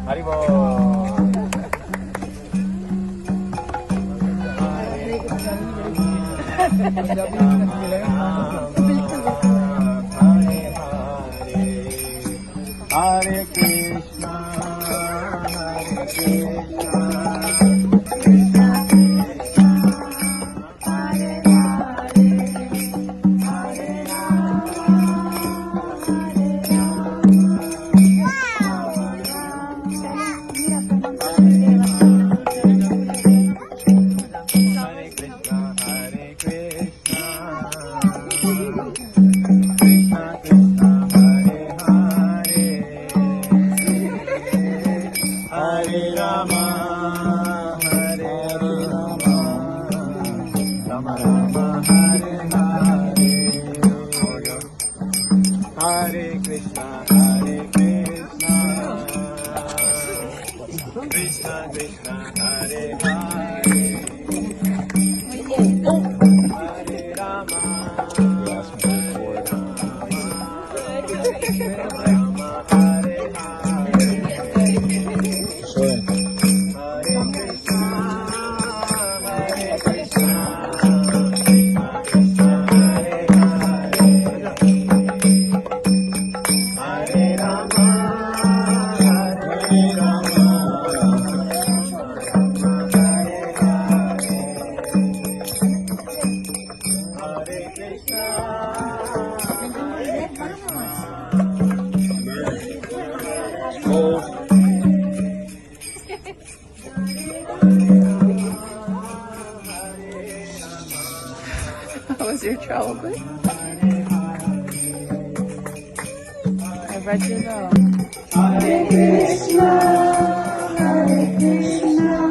हरिबो Hare Krishna Hare Krishna Hare Rama, Hare Rama, Rama Rama, Hare Hare, Hare Krishna, Krishna Krishna, Hare Hare, Hare Rama, Hare Rama, Hare Hare. How was your travel? I read you though. Hare Krishna, Hare Krishna.